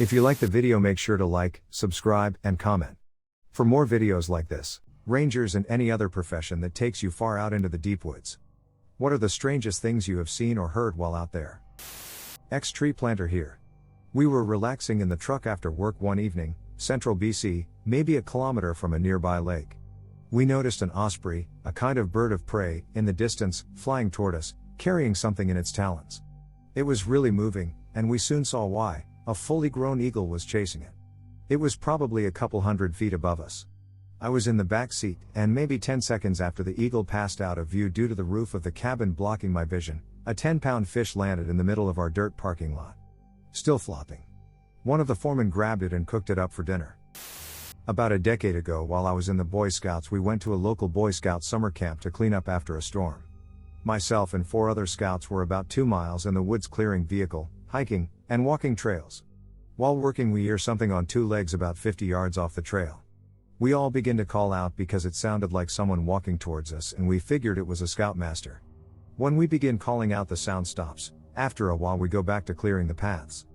If you like the video, make sure to like, subscribe, and comment. For more videos like this, rangers and any other profession that takes you far out into the deep woods. What are the strangest things you have seen or heard while out there? Tree planter here. We were relaxing in the truck after work one evening, central BC, maybe a kilometer from a nearby lake. We noticed an osprey, a kind of bird of prey, in the distance, flying toward us, carrying something in its talons. It was really moving, and we soon saw why. A fully grown eagle was chasing it. It was probably a couple 100 feet above us. I was in the back seat, and maybe 10 seconds after the eagle passed out of view due to the roof of the cabin blocking my vision, a 10-pound fish landed in the middle of our dirt parking lot. Still flopping. One of the foremen grabbed it and cooked it up for dinner. About a decade ago, while I was in the Boy Scouts, we went to a local Boy Scout summer camp to clean up after a storm. Myself and 4 other scouts were about 2 miles in the woods clearing vehicle, hiking, and walking trails. While working, we hear something on 2 legs about 50 yards off the trail. We all begin to call out because it sounded like someone walking towards us, and we figured it was a scoutmaster. When we begin calling out, the sound stops. After a while, we go back to clearing the paths.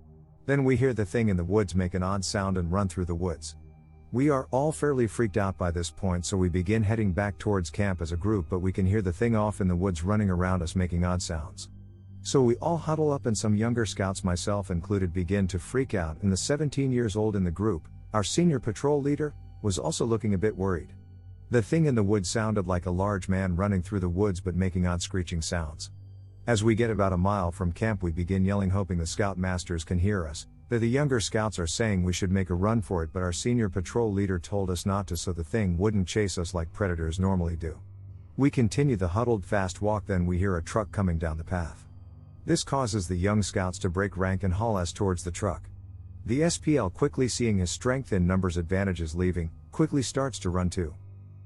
Then we hear the thing in the woods make an odd sound and run through the woods. We are all fairly freaked out by this point, so we begin heading back towards camp as a group, but we can hear the thing off in the woods running around us making odd sounds. So we all huddle up, and some younger scouts, myself included, begin to freak out, and the 17 years old in the group, our senior patrol leader, was also looking a bit worried. The thing in the woods sounded like a large man running through the woods but making odd screeching sounds. As we get about a mile from camp, we begin yelling, hoping the scoutmasters can hear us. The younger scouts are saying we should make a run for it, but our senior patrol leader told us not to so the thing wouldn't chase us like predators normally do. We continue the huddled fast walk, then we hear a truck coming down the path. This causes the young scouts to break rank and haul us towards the truck. The SPL, quickly seeing his strength in numbers advantages leaving, quickly starts to run too.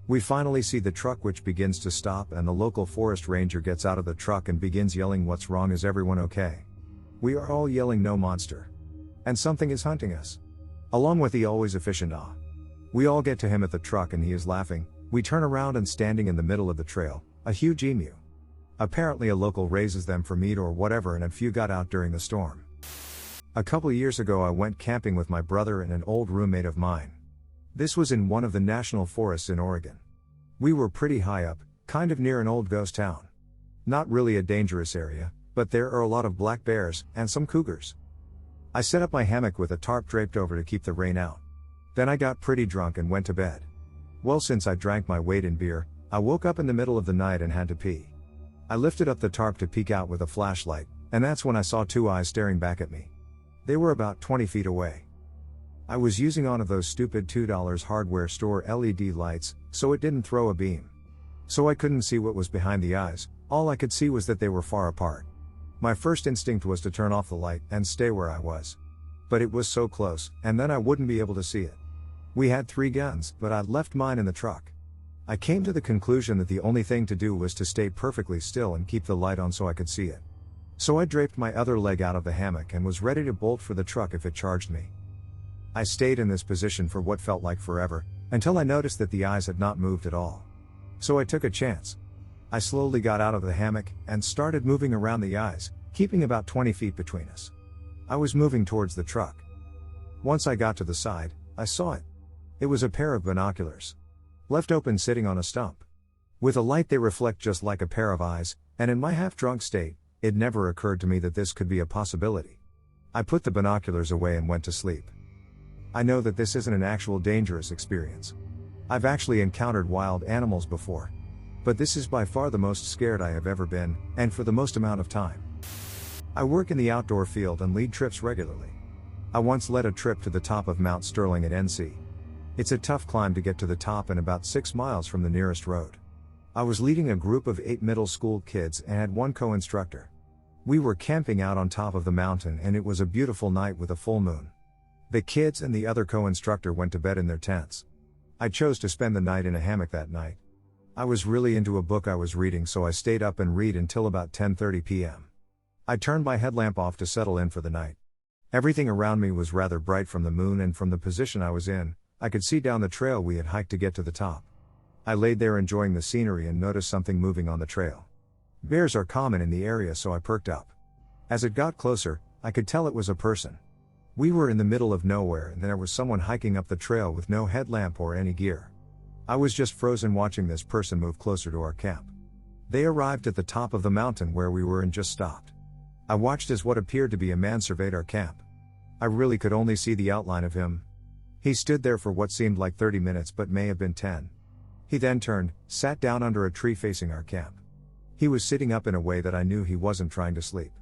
We finally see the truck, which begins to stop, and the local forest ranger gets out of the truck and begins yelling, "What's wrong? Is everyone okay?" We are all yelling, "No, monster. And something is hunting us." Along with the always efficient "ah." We all get to him at the truck and he is laughing. We turn around, and standing in the middle of the trail, a huge emu. Apparently a local raises them for meat or whatever, and a few got out during the storm. A couple years ago, I went camping with my brother and an old roommate of mine. This was in one of the national forests in Oregon. We were pretty high up, kind of near an old ghost town. Not really a dangerous area, but there are a lot of black bears, and some cougars. I set up my hammock with a tarp draped over to keep the rain out. Then I got pretty drunk and went to bed. Well, since I drank my weight in beer, I woke up in the middle of the night and had to pee. I lifted up the tarp to peek out with a flashlight, and that's when I saw 2 eyes staring back at me. They were about 20 feet away. I was using one of those stupid $2 hardware store LED lights, so it didn't throw a beam. So I couldn't see what was behind the eyes. All I could see was that they were far apart. My first instinct was to turn off the light and stay where I was. But it was so close, and then I wouldn't be able to see it. We had 3 guns, but I'd left mine in the truck. I came to the conclusion that the only thing to do was to stay perfectly still and keep the light on so I could see it. So I draped my other leg out of the hammock and was ready to bolt for the truck if it charged me. I stayed in this position for what felt like forever, until I noticed that the eyes had not moved at all. So I took a chance. I slowly got out of the hammock and started moving around the eyes, keeping about 20 feet between us. I was moving towards the truck. Once I got to the side, I saw it. It was a pair of binoculars. Left open, sitting on a stump. With a light, they reflect just like a pair of eyes, and in my half-drunk state, it never occurred to me that this could be a possibility. I put the binoculars away and went to sleep. I know that this isn't an actual dangerous experience. I've actually encountered wild animals before. But this is by far the most scared I have ever been, and for the most amount of time. I work in the outdoor field and lead trips regularly. I once led a trip to the top of Mount Sterling at NC. It's a tough climb to get to the top and about 6 miles from the nearest road. I was leading a group of 8 middle school kids and had 1 co-instructor. We were camping out on top of the mountain, and it was a beautiful night with a full moon. The kids and the other co-instructor went to bed in their tents. I chose to spend the night in a hammock that night. I was really into a book I was reading, so I stayed up and read until about 10:30 p.m. I turned my headlamp off to settle in for the night. Everything around me was rather bright from the moon, and from the position I was in, I could see down the trail we had hiked to get to the top. I laid there enjoying the scenery and noticed something moving on the trail. Bears are common in the area, so I perked up. As it got closer, I could tell it was a person. We were in the middle of nowhere and there was someone hiking up the trail with no headlamp or any gear. I was just frozen watching this person move closer to our camp. They arrived at the top of the mountain where we were and just stopped. I watched as what appeared to be a man surveyed our camp. I really could only see the outline of him. He stood there for what seemed like 30 minutes but may have been 10. He then turned, sat down under a tree facing our camp. He was sitting up in a way that I knew he wasn't trying to sleep.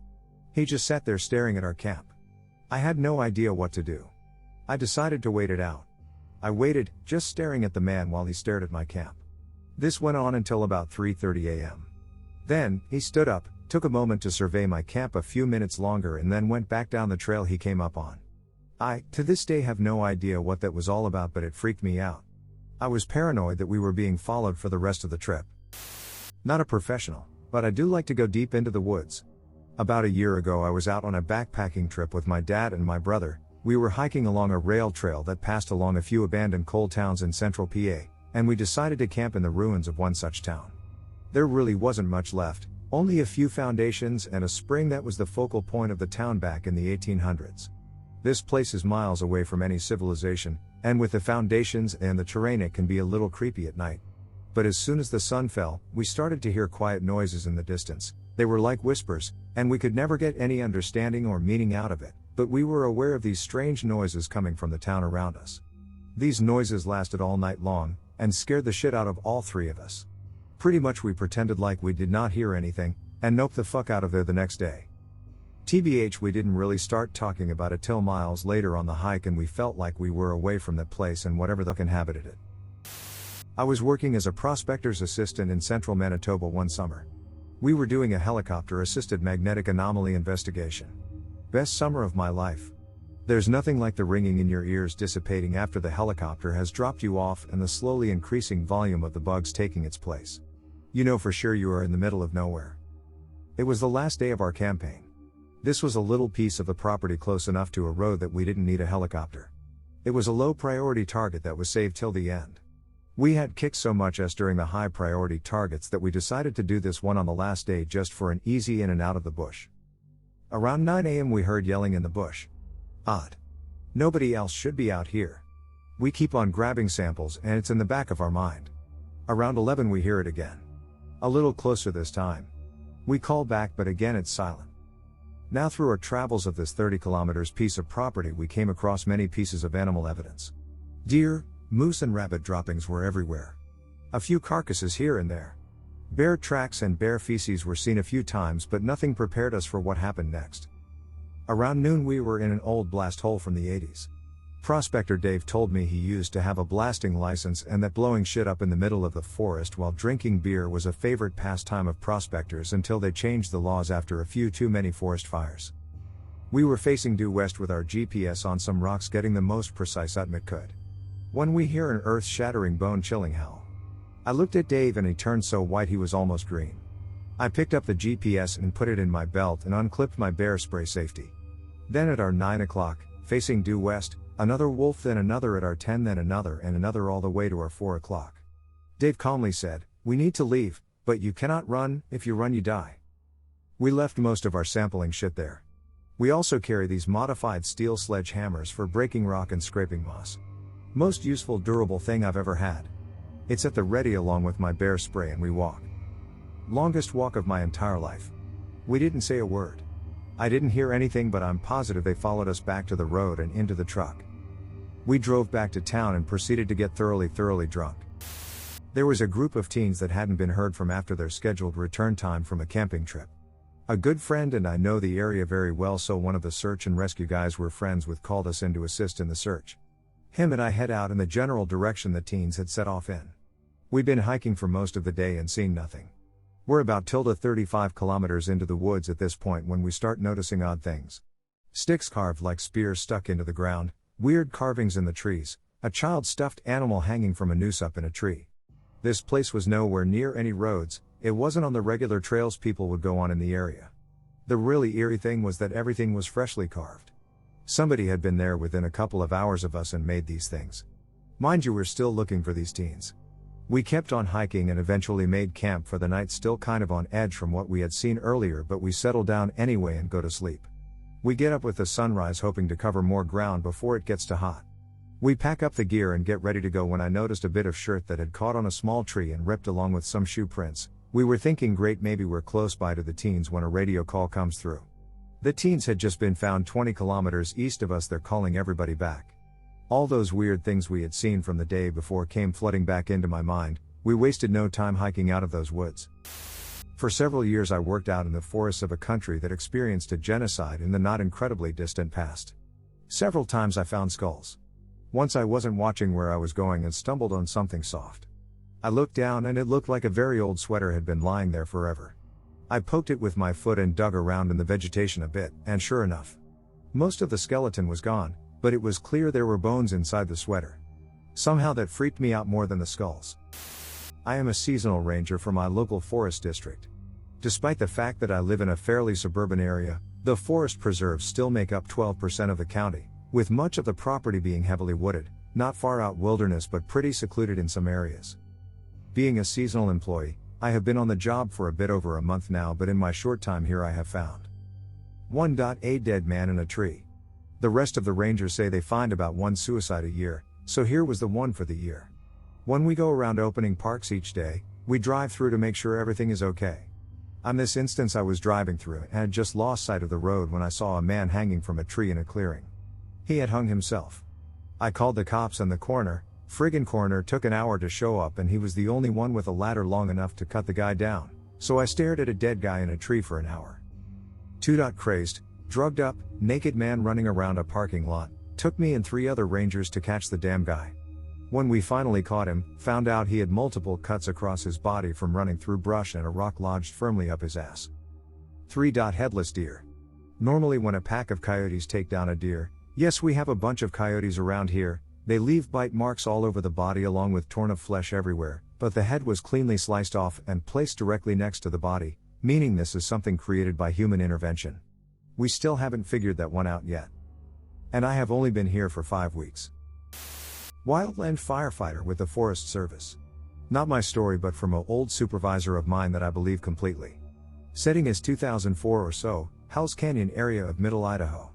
He just sat there staring at our camp. I had no idea what to do. I decided to wait it out. I waited, just staring at the man while he stared at my camp. This went on until about 3:30 a.m. Then, he stood up, took a moment to survey my camp a few minutes longer and then went back down the trail he came up on. I, to this day, have no idea what that was all about, but it freaked me out. I was paranoid that we were being followed for the rest of the trip. Not a professional, but I do like to go deep into the woods. About a year ago I was out on a backpacking trip with my dad and my brother. We were hiking along a rail trail that passed along a few abandoned coal towns in central PA, and we decided to camp in the ruins of one such town. There really wasn't much left, only a few foundations and a spring that was the focal point of the town back in the 1800s. This place is miles away from any civilization, and with the foundations and the terrain it can be a little creepy at night. But as soon as the sun fell, we started to hear quiet noises in the distance. They were like whispers, and we could never get any understanding or meaning out of it, but we were aware of these strange noises coming from the town around us. These noises lasted all night long, and scared the shit out of all three of us. Pretty much we pretended like we did not hear anything, and noped the fuck out of there the next day. TBH, we didn't really start talking about it till miles later on the hike, and we felt like we were away from that place and whatever the fuck inhabited it. I was working as a prospector's assistant in central Manitoba one summer. We were doing a helicopter-assisted magnetic anomaly investigation. Best summer of my life. There's nothing like the ringing in your ears dissipating after the helicopter has dropped you off and the slowly increasing volume of the bugs taking its place. You know for sure you are in the middle of nowhere. It was the last day of our campaign. This was a little piece of the property close enough to a road that we didn't need a helicopter. It was a low priority target that was saved till the end. We had kicked so much ass during the high priority targets that we decided to do this one on the last day just for an easy in and out of the bush. Around 9 a.m. we heard yelling in the bush. Odd. Nobody else should be out here. We keep on grabbing samples and it's in the back of our mind. Around 11 we hear it again. A little closer this time. We call back but again it's silent. Now through our travels of this 30 kilometers piece of property we came across many pieces of animal evidence. Deer, moose and rabbit droppings were everywhere. A few carcasses here and there. Bear tracks and bear feces were seen a few times but nothing prepared us for what happened next. Around noon we were in an old blast hole from the 80s. Prospector Dave told me he used to have a blasting license and that blowing shit up in the middle of the forest while drinking beer was a favorite pastime of prospectors until they changed the laws after a few too many forest fires. We were facing due west with our GPS on some rocks getting the most precise ultimate could. When we hear an earth-shattering bone-chilling howl. I looked at Dave and he turned so white he was almost green. I picked up the GPS and put it in my belt and unclipped my bear spray safety. Then at our 9 o'clock, facing due west, another wolf, then another at our 10, then another and another all the way to our 4 o'clock. Dave calmly said, "We need to leave, but you cannot run, if you run you die." We left most of our sampling shit there. We also carry these modified steel sledgehammers for breaking rock and scraping moss. Most useful durable thing I've ever had. It's at the ready along with my bear spray and we walk. Longest walk of my entire life. We didn't say a word. I didn't hear anything but I'm positive they followed us back to the road and into the truck. We drove back to town and proceeded to get thoroughly drunk. There was a group of teens that hadn't been heard from after their scheduled return time from a camping trip. A good friend and I know the area very well, so one of the search and rescue guys we're friends with called us in to assist in the search. Him and I head out in the general direction the teens had set off in. We'd been hiking for most of the day and seen nothing. We're about 35 kilometers into the woods at this point when we start noticing odd things. Sticks carved like spears stuck into the ground, weird carvings in the trees, a child stuffed animal hanging from a noose up in a tree. This place was nowhere near any roads, it wasn't on the regular trails people would go on in the area. The really eerie thing was that everything was freshly carved. Somebody had been there within a couple of hours of us and made these things. Mind you, we're still looking for these teens. We kept on hiking and eventually made camp for the night, still kind of on edge from what we had seen earlier, but we settled down anyway and go to sleep. We get up with the sunrise hoping to cover more ground before it gets too hot. We pack up the gear and get ready to go when I noticed a bit of shirt that had caught on a small tree and ripped along with some shoe prints. We were thinking great, maybe we're close by to the teens when a radio call comes through. The teens had just been found 20 kilometers east of us. They're calling everybody back. All those weird things we had seen from the day before came flooding back into my mind. We wasted no time hiking out of those woods. For several years I worked out in the forests of a country that experienced a genocide in the not incredibly distant past. Several times I found skulls. Once I wasn't watching where I was going and stumbled on something soft. I looked down and it looked like a very old sweater had been lying there forever. I poked it with my foot and dug around in the vegetation a bit, and sure enough, most of the skeleton was gone, but it was clear there were bones inside the sweater. Somehow that freaked me out more than the skulls. I am a seasonal ranger for my local forest district. Despite the fact that I live in a fairly suburban area, the forest preserves still make up 12% of the county, with much of the property being heavily wooded, not far out wilderness but pretty secluded in some areas. Being a seasonal employee, I have been on the job for a bit over a month now, but in my short time here I have found a dead man in a tree. The rest of the rangers say they find about one suicide a year, so here was the one for the year. When we go around opening parks each day, we drive through to make sure everything is okay. On this instance I was driving through and had just lost sight of the road when I saw a man hanging from a tree in a clearing. He had hung himself. I called the cops and the friggin' coroner took an hour to show up, and he was the only one with a ladder long enough to cut the guy down, so I stared at a dead guy in a tree for an hour. Crazed, drugged up, naked man running around a parking lot, took me and 3 other rangers to catch the damn guy. When we finally caught him, found out he had multiple cuts across his body from running through brush and a rock lodged firmly up his ass. 3. Headless deer. Normally when a pack of coyotes take down a deer, yes, we have a bunch of coyotes around here, they leave bite marks all over the body along with torn of flesh everywhere, but the head was cleanly sliced off and placed directly next to the body, meaning this is something created by human intervention. We still haven't figured that one out yet. And I have only been here for 5 weeks. Wildland firefighter with the Forest Service. Not my story, but from an old supervisor of mine that I believe completely. Setting is 2004 or so, Hell's Canyon area of Middle Idaho.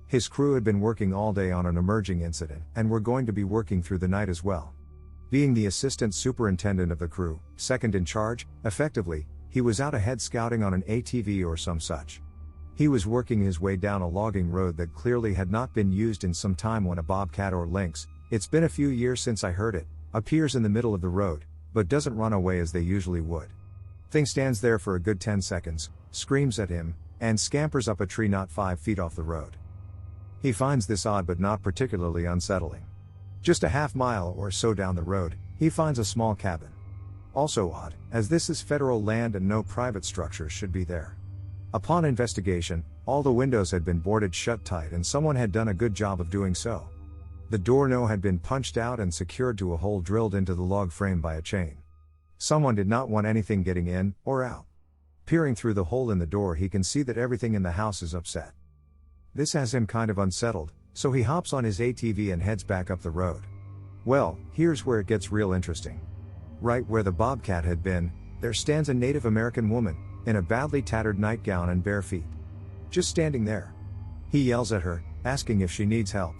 His crew had been working all day on an emerging incident, and were going to be working through the night as well. Being the assistant superintendent of the crew, second in charge, effectively, he was out ahead scouting on an ATV or some such. He was working his way down a logging road that clearly had not been used in some time when a bobcat or lynx, it's been a few years since I heard it, appears in the middle of the road, but doesn't run away as they usually would. Thing stands there for a good 10 seconds, screams at him, and scampers up a tree not 5 feet off the road. He finds this odd but not particularly unsettling. Just a half mile or so down the road, he finds a small cabin. Also odd, as this is federal land and no private structures should be there. Upon investigation, all the windows had been boarded shut tight and someone had done a good job of doing so. The doorknob had been punched out and secured to a hole drilled into the log frame by a chain. Someone did not want anything getting in or out. Peering through the hole in the door, he can see that everything in the house is upset. This has him kind of unsettled, so he hops on his ATV and heads back up the road. Well, here's where it gets real interesting. Right where the bobcat had been, there stands a Native American woman, in a badly tattered nightgown and bare feet. Just standing there. He yells at her, asking if she needs help.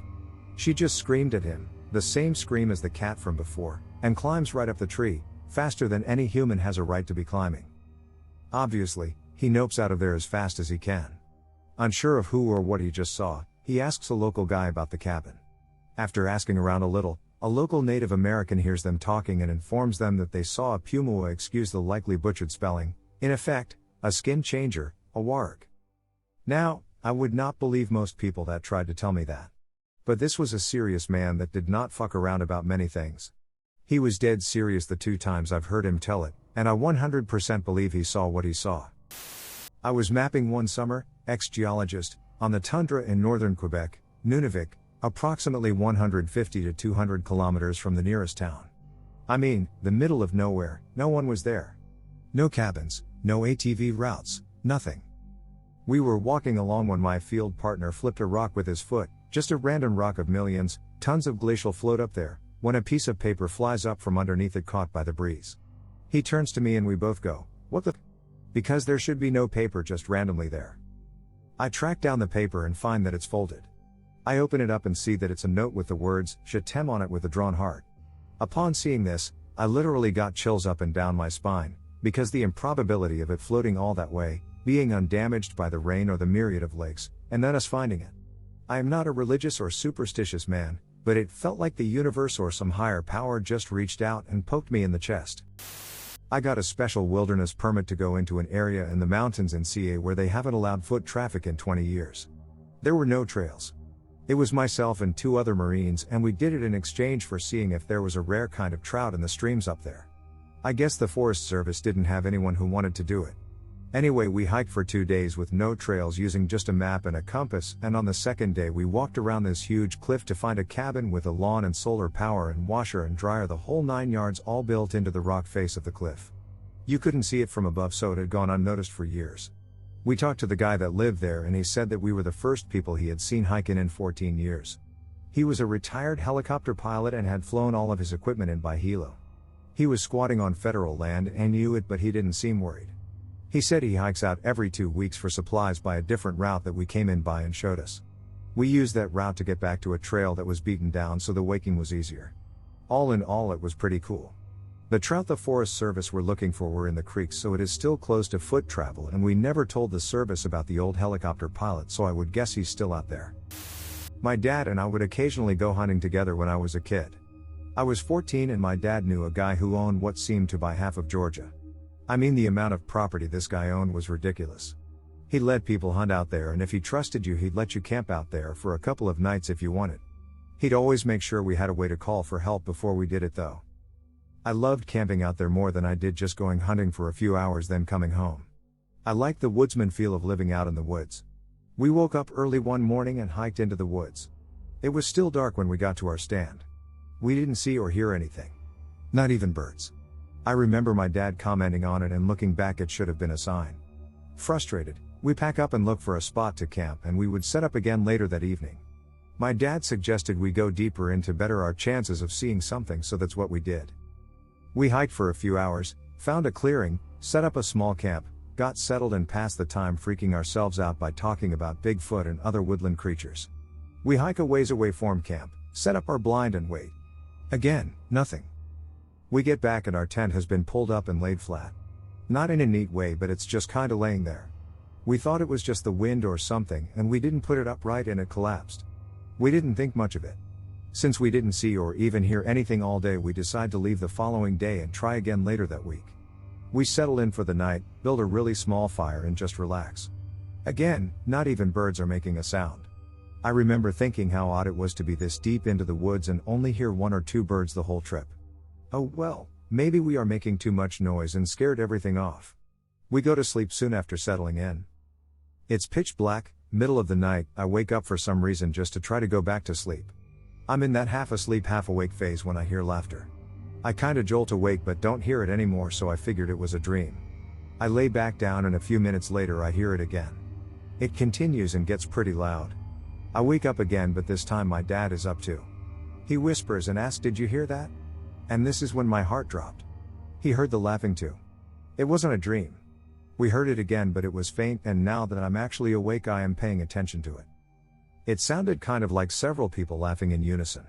She just screamed at him, the same scream as the cat from before, and climbs right up the tree, faster than any human has a right to be climbing. Obviously, he nopes out of there as fast as he can. Unsure of who or what he just saw, he asks a local guy about the cabin. After asking around a little, a local Native American hears them talking and informs them that they saw a puma, excuse the likely butchered spelling, in effect, a skin changer, a warg. Now, I would not believe most people that tried to tell me that. But this was a serious man that did not fuck around about many things. He was dead serious the 2 times I've heard him tell it, and I 100% believe he saw what he saw. I was mapping one summer, ex-geologist, on the tundra in northern Quebec, Nunavik, approximately 150 to 200 kilometers from the nearest town. I mean, the middle of nowhere, no one was there. No cabins, no ATV routes, nothing. We were walking along when my field partner flipped a rock with his foot, just a random rock of millions, tons of glacial float up there, when a piece of paper flies up from underneath it caught by the breeze. He turns to me and we both go, "What the f-?" Because there should be no paper just randomly there. I track down the paper and find that it's folded. I open it up and see that it's a note with the words, "Je t'aime" on it with a drawn heart. Upon seeing this, I literally got chills up and down my spine, because the improbability of it floating all that way, being undamaged by the rain or the myriad of lakes, and then us finding it. I am not a religious or superstitious man, but it felt like the universe or some higher power just reached out and poked me in the chest. I got a special wilderness permit to go into an area in the mountains in CA where they haven't allowed foot traffic in 20 years. There were no trails. It was myself and 2 other Marines, and we did it in exchange for seeing if there was a rare kind of trout in the streams up there. I guess the Forest Service didn't have anyone who wanted to do it. Anyway, we hiked for 2 days with no trails using just a map and a compass, and on the second day we walked around this huge cliff to find a cabin with a lawn and solar power and washer and dryer, the whole 9 yards, all built into the rock face of the cliff. You couldn't see it from above, so it had gone unnoticed for years. We talked to the guy that lived there, and he said that we were the first people he had seen hiking in 14 years. He was a retired helicopter pilot and had flown all of his equipment in by helo. He was squatting on federal land and knew it, but he didn't seem worried. He said he hikes out every 2 weeks for supplies by a different route that we came in by and showed us. We used that route to get back to a trail that was beaten down, so the waking was easier. All in all, it was pretty cool. The trout the Forest Service were looking for were in the creeks, so it is still closed to foot travel, and we never told the service about the old helicopter pilot, so I would guess he's still out there. My dad and I would occasionally go hunting together when I was a kid. I was 14 and my dad knew a guy who owned what seemed to buy half of Georgia. I mean, the amount of property this guy owned was ridiculous. He let people hunt out there, and if he trusted you, he'd let you camp out there for a couple of nights if you wanted. He'd always make sure we had a way to call for help before we did it though. I loved camping out there more than I did just going hunting for a few hours then coming home. I liked the woodsman feel of living out in the woods. We woke up early one morning and hiked into the woods. It was still dark when we got to our stand. We didn't see or hear anything. Not even birds. I remember my dad commenting on it and looking back, it should have been a sign. Frustrated, we pack up and look for a spot to camp, and we would set up again later that evening. My dad suggested we go deeper in to better our chances of seeing something, so that's what we did. We hiked for a few hours, found a clearing, set up a small camp, got settled and passed the time freaking ourselves out by talking about Bigfoot and other woodland creatures. We hike a ways away from camp, set up our blind and wait. Again, nothing. We get back and our tent has been pulled up and laid flat. Not in a neat way, but it's just kinda laying there. We thought it was just the wind or something, and we didn't put it upright and it collapsed. We didn't think much of it. Since we didn't see or even hear anything all day, we decided to leave the following day and try again later that week. We settle in for the night, build a really small fire and just relax. Again, not even birds are making a sound. I remember thinking how odd it was to be this deep into the woods and only hear 1 or 2 birds the whole trip. Oh well, maybe we are making too much noise and scared everything off. We go to sleep soon after settling in. It's pitch black, middle of the night. I wake up for some reason just to try to go back to sleep. I'm in that half asleep, half awake phase when I hear laughter. I kinda jolt awake but don't hear it anymore, so I figured it was a dream. I lay back down and a few minutes later I hear it again. It continues and gets pretty loud. I wake up again, but this time my dad is up too. He whispers and asks, "Did you hear that?" And this is when my heart dropped. He heard the laughing too. It wasn't a dream. We heard it again, but it was faint, and now that I'm actually awake I am paying attention to it. It sounded kind of like several people laughing in unison.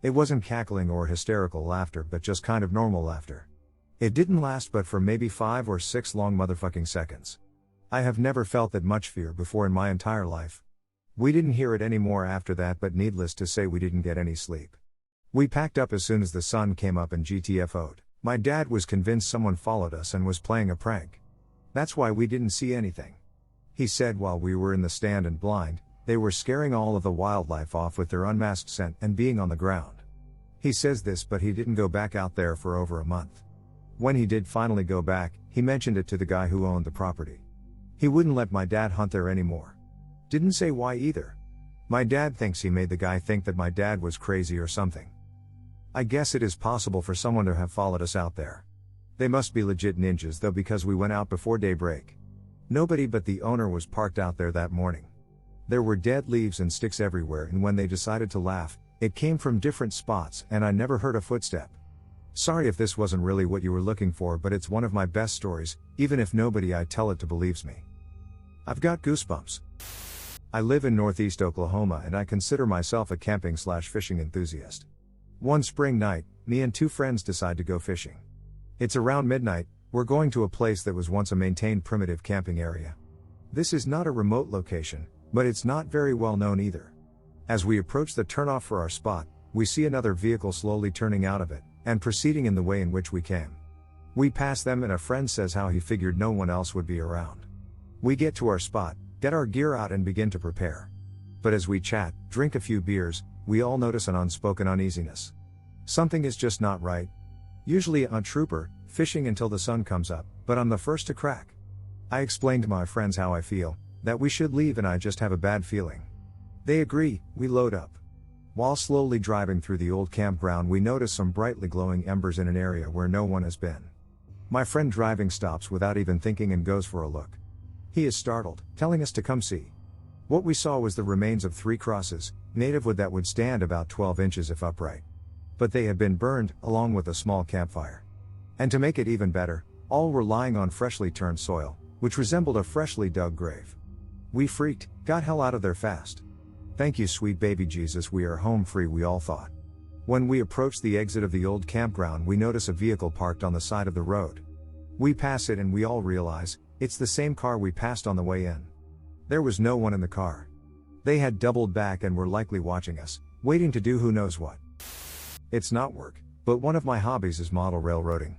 It wasn't cackling or hysterical laughter, but just kind of normal laughter. It didn't last but for maybe 5 or 6 long motherfucking seconds. I have never felt that much fear before in my entire life. We didn't hear it anymore after that, but needless to say we didn't get any sleep. We packed up as soon as the sun came up and GTFO'd. My dad was convinced someone followed us and was playing a prank. That's why we didn't see anything. He said while we were in the stand and blind, they were scaring all of the wildlife off with their unmasked scent and being on the ground. He says this, but he didn't go back out there for over a month. When he did finally go back, he mentioned it to the guy who owned the property. He wouldn't let my dad hunt there anymore. Didn't say why either. My dad thinks he made the guy think that my dad was crazy or something. I guess it is possible for someone to have followed us out there. They must be legit ninjas though, because we went out before daybreak. Nobody but the owner was parked out there that morning. There were dead leaves and sticks everywhere, and when they decided to laugh, it came from different spots and I never heard a footstep. Sorry if this wasn't really what you were looking for, but it's one of my best stories, even if nobody I tell it to believes me. I've got goosebumps. I live in Northeast Oklahoma and I consider myself a camping/fishing enthusiast. One spring night, me and two friends decide to go fishing. It's around midnight, we're going to a place that was once a maintained primitive camping area. This is not a remote location, but it's not very well known either. As we approach the turnoff for our spot, we see another vehicle slowly turning out of it, and proceeding in the way in which we came. We pass them and a friend says how he figured no one else would be around. We get to our spot, get our gear out and begin to prepare. But as we chat, drink a few beers, we all notice an unspoken uneasiness. Something is just not right. Usually a trooper, fishing until the sun comes up, but I'm the first to crack. I explain to my friends how I feel, that we should leave and I just have a bad feeling. They agree, we load up. While slowly driving through the old campground we notice some brightly glowing embers in an area where no one has been. My friend driving stops without even thinking and goes for a look. He is startled, telling us to come see. What we saw was the remains of 3 crosses, native wood that would stand about 12 inches if upright. But they had been burned, along with a small campfire. And to make it even better, all were lying on freshly turned soil, which resembled a freshly dug grave. We freaked, got hell out of there fast. Thank you sweet baby Jesus, we are home free, we all thought. When we approach the exit of the old campground we notice a vehicle parked on the side of the road. We pass it and we all realize, it's the same car we passed on the way in. There was no one in the car. They had doubled back and were likely watching us, waiting to do who knows what. It's not work, but one of my hobbies is model railroading.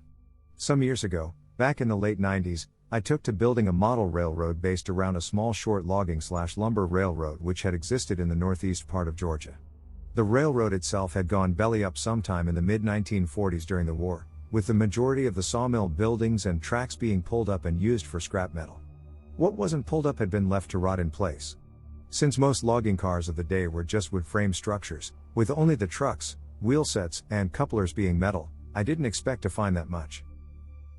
Some years ago, back in the late 90s, I took to building a model railroad based around a small short logging/lumber railroad which had existed in the northeast part of Georgia. The railroad itself had gone belly up sometime in the mid-1940s during the war, with the majority of the sawmill buildings and tracks being pulled up and used for scrap metal. What wasn't pulled up had been left to rot in place. Since most logging cars of the day were just wood frame structures, with only the trucks, wheel sets, and couplers being metal, I didn't expect to find that much.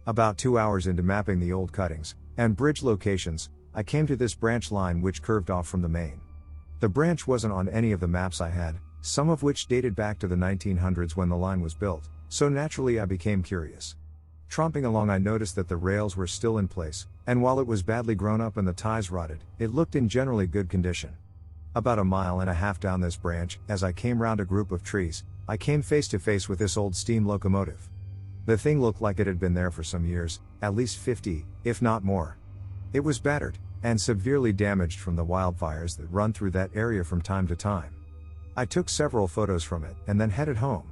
About 2 hours into mapping the old cuttings and bridge locations, I came to this branch line which curved off from the main. The branch wasn't on any of the maps I had, some of which dated back to the 1900s when the line was built, so naturally I became curious. Tromping along I noticed that the rails were still in place, and while it was badly grown up and the ties rotted, it looked in generally good condition. About 1.5 miles down this branch, as I came round a group of trees, I came face to face with this old steam locomotive. The thing looked like it had been there for some years, at least 50, if not more. It was battered, and severely damaged from the wildfires that run through that area from time to time. I took several photos from it, and then headed home.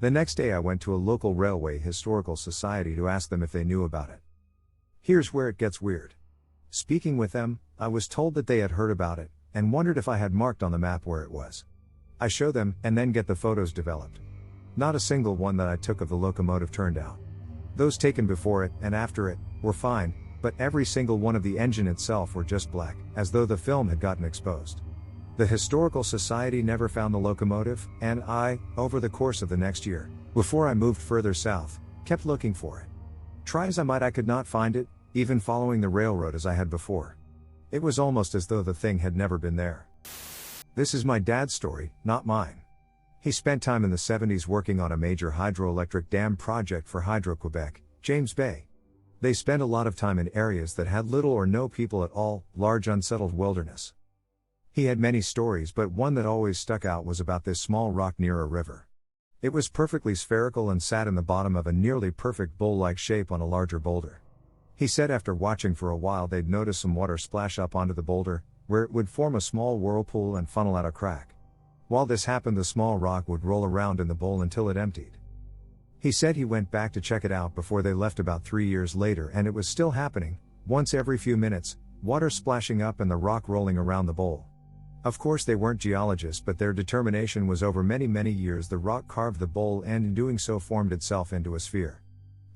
The next day I went to a local railway historical society to ask them if they knew about it. Here's where it gets weird. Speaking with them, I was told that they had heard about it, and wondered if I had marked on the map where it was. I show them, and then get the photos developed. Not a single one that I took of the locomotive turned out. Those taken before it, and after it, were fine, but every single one of the engine itself were just black, as though the film had gotten exposed. The Historical Society never found the locomotive, and I, over the course of the next year, before I moved further south, kept looking for it. Try as I might I could not find it, even following the railroad as I had before. It was almost as though the thing had never been there. This is my dad's story, not mine. He spent time in the 70s working on a major hydroelectric dam project for Hydro-Quebec, James Bay. They spent a lot of time in areas that had little or no people at all, large unsettled wilderness. He had many stories, but one that always stuck out was about this small rock near a river. It was perfectly spherical and sat in the bottom of a nearly perfect bowl-like shape on a larger boulder. He said after watching for a while they'd notice some water splash up onto the boulder, where it would form a small whirlpool and funnel out a crack. While this happened, the small rock would roll around in the bowl until it emptied. He said he went back to check it out before they left about 3 years later, and it was still happening, once every few minutes, water splashing up and the rock rolling around the bowl. Of course they weren't geologists, but their determination was over many years the rock carved the bowl and in doing so formed itself into a sphere.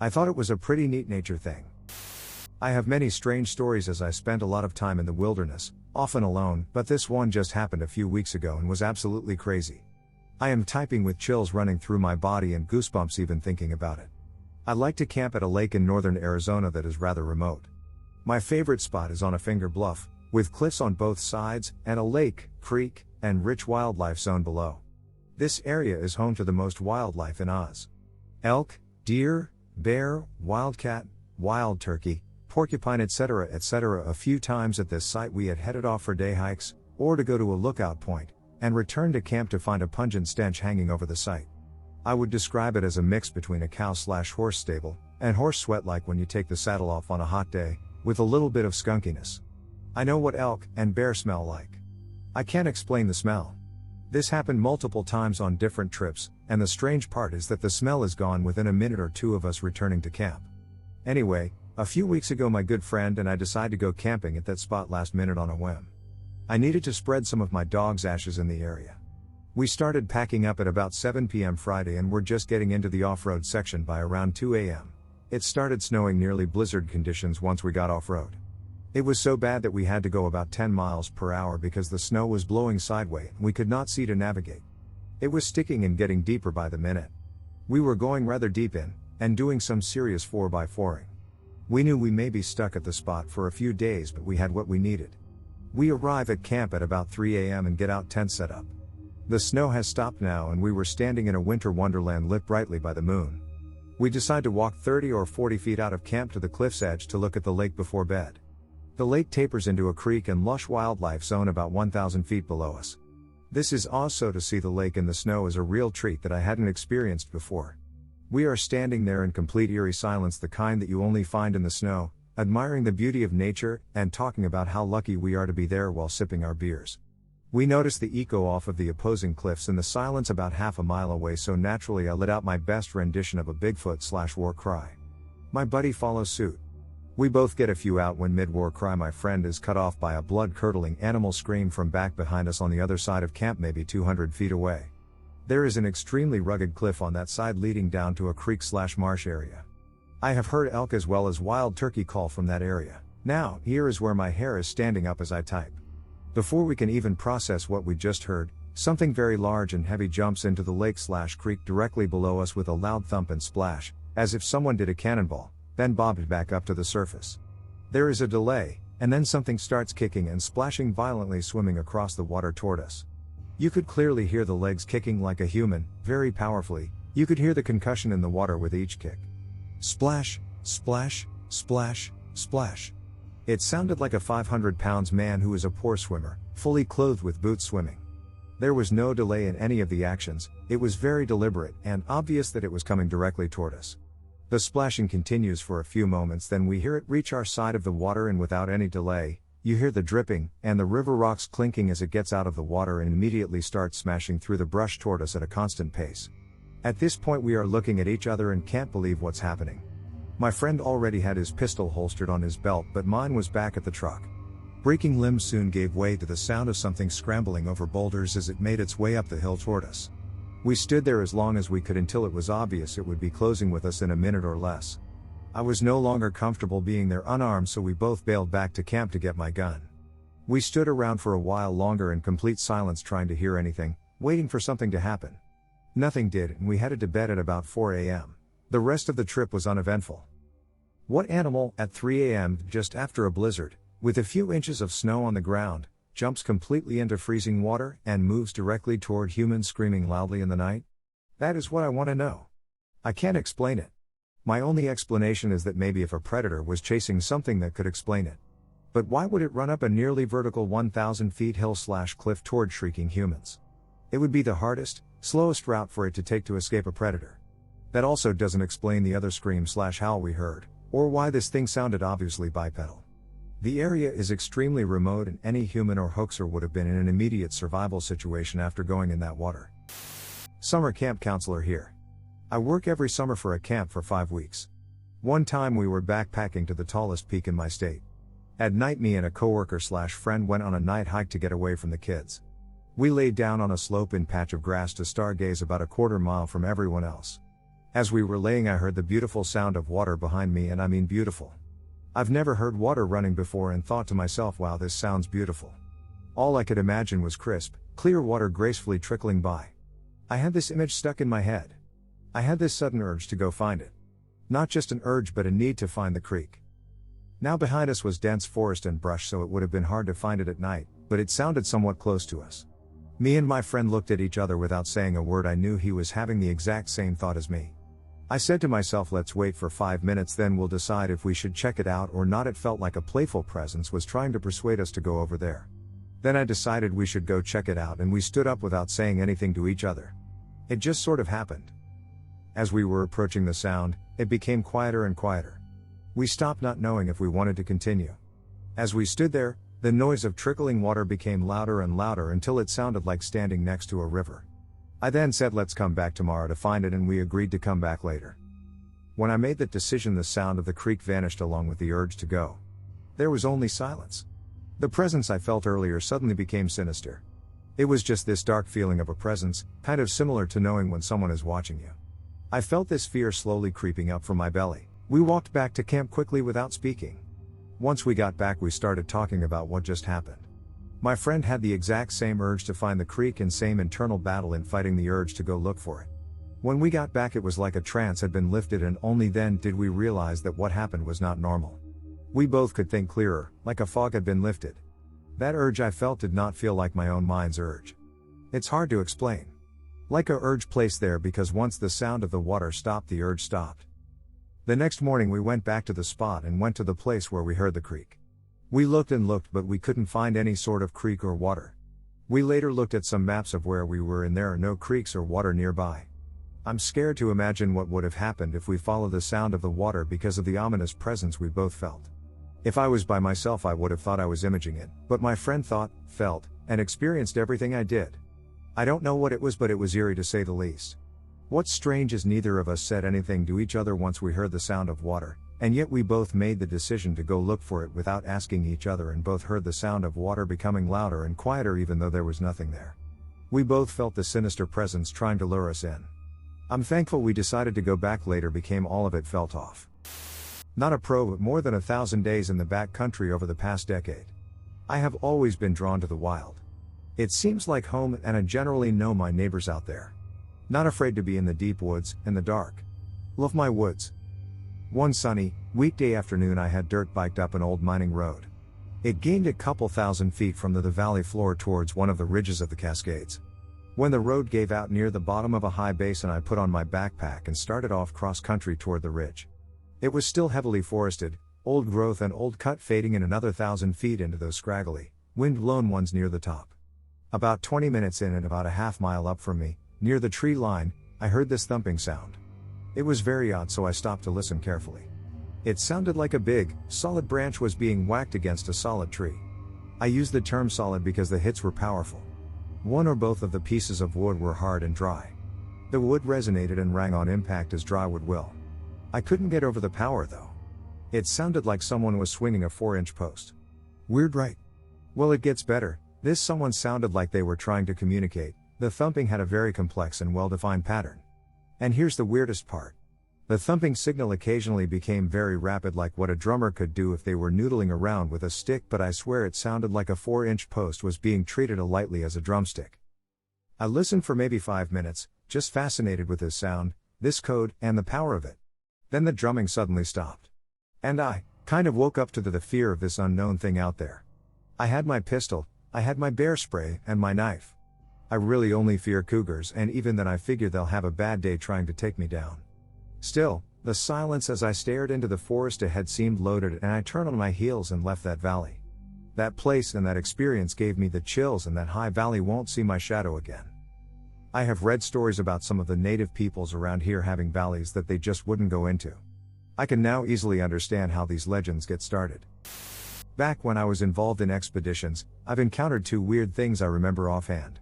I thought it was a pretty neat nature thing. I have many strange stories as I spent a lot of time in the wilderness, often alone, but this one just happened a few weeks ago and was absolutely crazy. I am typing with chills running through my body and goosebumps even thinking about it. I like to camp at a lake in northern Arizona that is rather remote. My favorite spot is on a finger bluff, with cliffs on both sides, and a lake, creek, and rich wildlife zone below. This area is home to the most wildlife in Oz. Elk, deer, bear, wildcat, wild turkey, porcupine, etc., etc. A few times at this site we had headed off for day hikes, or to go to a lookout point, and returned to camp to find a pungent stench hanging over the site. I would describe it as a mix between a cow/horse stable, and horse sweat, like when you take the saddle off on a hot day, with a little bit of skunkiness. I know what elk and bear smell like. I can't explain the smell. This happened multiple times on different trips, and the strange part is that the smell is gone within a minute or two of us returning to camp. Anyway, a few weeks ago my good friend and I decided to go camping at that spot last minute on a whim. I needed to spread some of my dog's ashes in the area. We started packing up at about 7 p.m. Friday and were just getting into the off-road section by around 2 a.m. It started snowing, nearly blizzard conditions once we got off-road. It was so bad that we had to go about 10 miles per hour because the snow was blowing sideways and we could not see to navigate. It was sticking and getting deeper by the minute. We were going rather deep in, and doing some serious 4x4ing. We knew we may be stuck at the spot for a few days, but we had what we needed. We arrive at camp at about 3 a.m. and get out tent set up. The snow has stopped now and we were standing in a winter wonderland lit brightly by the moon. We decide to walk 30 or 40 feet out of camp to the cliff's edge to look at the lake before bed. The lake tapers into a creek and lush wildlife zone about 1,000 feet below us. This is awesome. To see the lake in the snow is a real treat that I hadn't experienced before. We are standing there in complete eerie silence, the kind that you only find in the snow, admiring the beauty of nature, and talking about how lucky we are to be there while sipping our beers. We notice the echo off of the opposing cliffs in the silence about half a mile away, so naturally I let out my best rendition of a Bigfoot/war cry. My buddy follows suit. We both get a few out when mid-war cry my friend is cut off by a blood-curdling animal scream from back behind us on the other side of camp, maybe 200 feet away. There is an extremely rugged cliff on that side leading down to a creek/marsh area. I have heard elk as well as wild turkey call from that area. Now, here is where my hair is standing up as I type. Before we can even process what we just heard, something very large and heavy jumps into the lake/creek directly below us with a loud thump and splash, as if someone did a cannonball, then bobbed back up to the surface. There is a delay, and then something starts kicking and splashing violently, swimming across the water toward us. You could clearly hear the legs kicking like a human, very powerfully. You could hear the concussion in the water with each kick. Splash, splash, splash, splash. It sounded like a 500-pound man who is a poor swimmer, fully clothed with boots, swimming. There was no delay in any of the actions. It was very deliberate and obvious that it was coming directly toward us. The splashing continues for a few moments, then we hear it reach our side of the water, and without any delay, you hear the dripping and the river rocks clinking as it gets out of the water and immediately starts smashing through the brush toward us at a constant pace. At this point we are looking at each other and can't believe what's happening. My friend already had his pistol holstered on his belt, but mine was back at the truck. Breaking limbs soon gave way to the sound of something scrambling over boulders as it made its way up the hill toward us. We stood there as long as we could until it was obvious it would be closing with us in a minute or less. I was no longer comfortable being there unarmed, so we both bailed back to camp to get my gun. We stood around for a while longer in complete silence, trying to hear anything, waiting for something to happen. Nothing did, and we headed to bed at about 4 a.m. The rest of the trip was uneventful. What animal, at 3 a.m., just after a blizzard, with a few inches of snow on the ground, jumps completely into freezing water and moves directly toward humans screaming loudly in the night? That is what I want to know. I can't explain it. My only explanation is that maybe if a predator was chasing something that could explain it. But why would it run up a nearly vertical 1,000 feet hill/cliff toward shrieking humans? It would be the hardest, slowest route for it to take to escape a predator. That also doesn't explain the other scream/howl we heard, or why this thing sounded obviously bipedal. The area is extremely remote, and any human or hoaxer would have been in an immediate survival situation after going in that water. Summer camp counselor here. I work every summer for a camp for 5 weeks. One time we were backpacking to the tallest peak in my state. At night me and a coworker/friend went on a night hike to get away from the kids. We laid down on a slope-in patch of grass to stargaze about a quarter mile from everyone else. As we were laying I heard the beautiful sound of water behind me, and I mean beautiful. I've never heard water running before and thought to myself, wow, this sounds beautiful. All I could imagine was crisp, clear water gracefully trickling by. I had this image stuck in my head. I had this sudden urge to go find it. Not just an urge, but a need to find the creek. Now behind us was dense forest and brush, so it would have been hard to find it at night, but it sounded somewhat close to us. Me and my friend looked at each other without saying a word. I knew he was having the exact same thought as me. I said to myself, let's wait for 5 minutes, then we'll decide if we should check it out or not. It felt like a playful presence was trying to persuade us to go over there. Then I decided we should go check it out, and we stood up without saying anything to each other. It just sort of happened. As we were approaching the sound, it became quieter and quieter. We stopped, not knowing if we wanted to continue. As we stood there, the noise of trickling water became louder and louder until it sounded like standing next to a river. I then said, let's come back tomorrow to find it, and we agreed to come back later. When I made that decision, the sound of the creek vanished along with the urge to go. There was only silence. The presence I felt earlier suddenly became sinister. It was just this dark feeling of a presence, kind of similar to knowing when someone is watching you. I felt this fear slowly creeping up from my belly. We walked back to camp quickly without speaking. Once we got back, we started talking about what just happened. My friend had the exact same urge to find the creek and same internal battle in fighting the urge to go look for it. When we got back, it was like a trance had been lifted, and only then did we realize that what happened was not normal. We both could think clearer, like a fog had been lifted. That urge I felt did not feel like my own mind's urge. It's hard to explain. Like a urge placed there because once the sound of the water stopped, the urge stopped. The next morning we went back to the spot and went to the place where we heard the creek. We looked and looked, but we couldn't find any sort of creek or water. We later looked at some maps of where we were, and there are no creeks or water nearby. I'm scared to imagine what would have happened if we followed the sound of the water because of the ominous presence we both felt. If I was by myself, I would have thought I was imaging it, but my friend thought, felt, and experienced everything I did. I don't know what it was, but it was eerie to say the least. What's strange is neither of us said anything to each other once we heard the sound of water, and yet we both made the decision to go look for it without asking each other, and both heard the sound of water becoming louder and quieter even though there was nothing there. We both felt the sinister presence trying to lure us in. I'm thankful we decided to go back later, became all of it felt off. Not a pro, but more than 1,000 days in the back country over the past decade. I have always been drawn to the wild. It seems like home, and I generally know my neighbors out there. Not afraid to be in the deep woods and the dark. Love my woods. One sunny, weekday afternoon, I had dirt biked up an old mining road. It gained a couple thousand feet from the valley floor towards one of the ridges of the Cascades. When the road gave out near the bottom of a high basin, I put on my backpack and started off cross-country toward the ridge. It was still heavily forested, old growth and old cut fading in another 1,000 feet into those scraggly, wind-blown ones near the top. About 20 minutes in and about a half mile up from me, near the tree line, I heard this thumping sound. It was very odd, so I stopped to listen carefully. It sounded like a big, solid branch was being whacked against a solid tree. I use the term solid because the hits were powerful. One or both of the pieces of wood were hard and dry. The wood resonated and rang on impact as dry wood will. I couldn't get over the power though. It sounded like someone was swinging a 4-inch post. Weird, right? Well, it gets better. This someone sounded like they were trying to communicate. The thumping had a very complex and well-defined pattern. And here's the weirdest part. The thumping signal occasionally became very rapid, like what a drummer could do if they were noodling around with a stick, but I swear it sounded like a 4-inch post was being treated lightly as a drumstick. I listened for maybe 5 minutes, just fascinated with this sound, this code, and the power of it. Then the drumming suddenly stopped. And I kind of woke up to the fear of this unknown thing out there. I had my pistol, I had my bear spray, and my knife. I really only fear cougars, and even then I figure they'll have a bad day trying to take me down. Still, the silence as I stared into the forest ahead seemed loaded, and I turned on my heels and left that valley. That place and that experience gave me the chills, and that high valley won't see my shadow again. I have read stories about some of the native peoples around here having valleys that they just wouldn't go into. I can now easily understand how these legends get started. Back when I was involved in expeditions, I've encountered 2 weird things I remember offhand.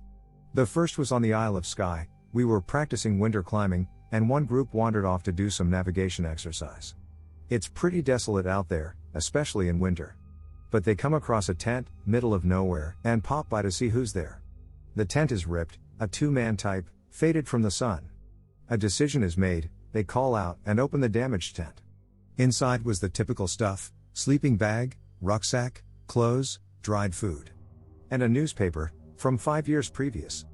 The first was on the Isle of Skye. We were practicing winter climbing, and one group wandered off to do some navigation exercise. It's pretty desolate out there, especially in winter. But they come across a tent, middle of nowhere, and pop by to see who's there. The tent is ripped, a 2-man type, faded from the sun. A decision is made, they call out and open the damaged tent. Inside was the typical stuff: sleeping bag, rucksack, clothes, dried food. And a newspaper, from 5 years previous.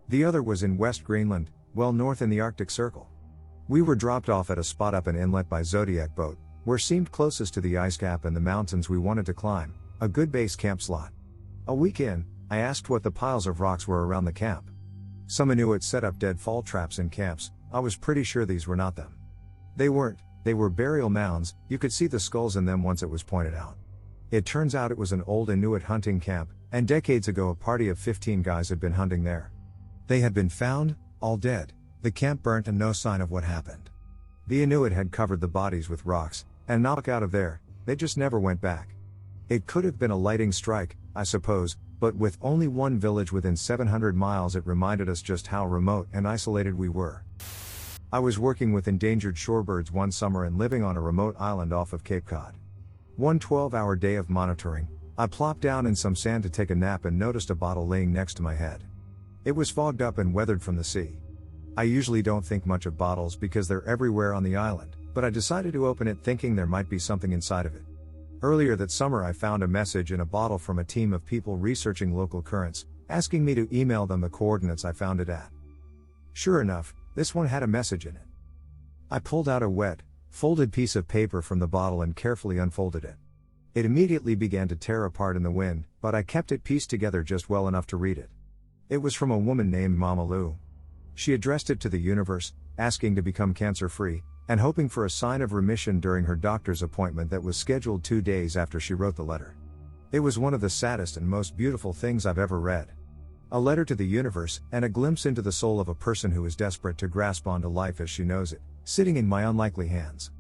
The other was in West Greenland, well north in the Arctic Circle. We were dropped off at a spot up an inlet by Zodiac boat, where seemed closest to the ice cap and the mountains we wanted to climb, a good base camp slot. A week in, I asked what the piles of rocks were around the camp. Some Inuit set up deadfall traps in camps. I was pretty sure these were not them. They were burial mounds. You could see the skulls in them once it was pointed out. It turns out it was an old Inuit hunting camp, and decades ago a party of 15 guys had been hunting there. They had been found, all dead, the camp burnt and no sign of what happened. The Inuit had covered the bodies with rocks, and knocked out of there, they just never went back. It could have been a lightning strike, I suppose, but with only one village within 700 miles it reminded us just how remote and isolated we were. I was working with endangered shorebirds one summer and living on a remote island off of Cape Cod. One 12-hour day of monitoring, I plopped down in some sand to take a nap and noticed a bottle laying next to my head. It was fogged up and weathered from the sea. I usually don't think much of bottles because they're everywhere on the island, but I decided to open it thinking there might be something inside of it. Earlier that summer I found a message in a bottle from a team of people researching local currents, asking me to email them the coordinates I found it at. Sure enough, this one had a message in it. I pulled out a wet, folded piece of paper from the bottle and carefully unfolded it. It immediately began to tear apart in the wind, but I kept it pieced together just well enough to read it. It was from a woman named Mama Lou. She addressed it to the universe, asking to become cancer-free, and hoping for a sign of remission during her doctor's appointment that was scheduled 2 days after she wrote the letter. It was one of the saddest and most beautiful things I've ever read. A letter to the universe, and a glimpse into the soul of a person who is desperate to grasp onto life as she knows it, sitting in my unlikely hands.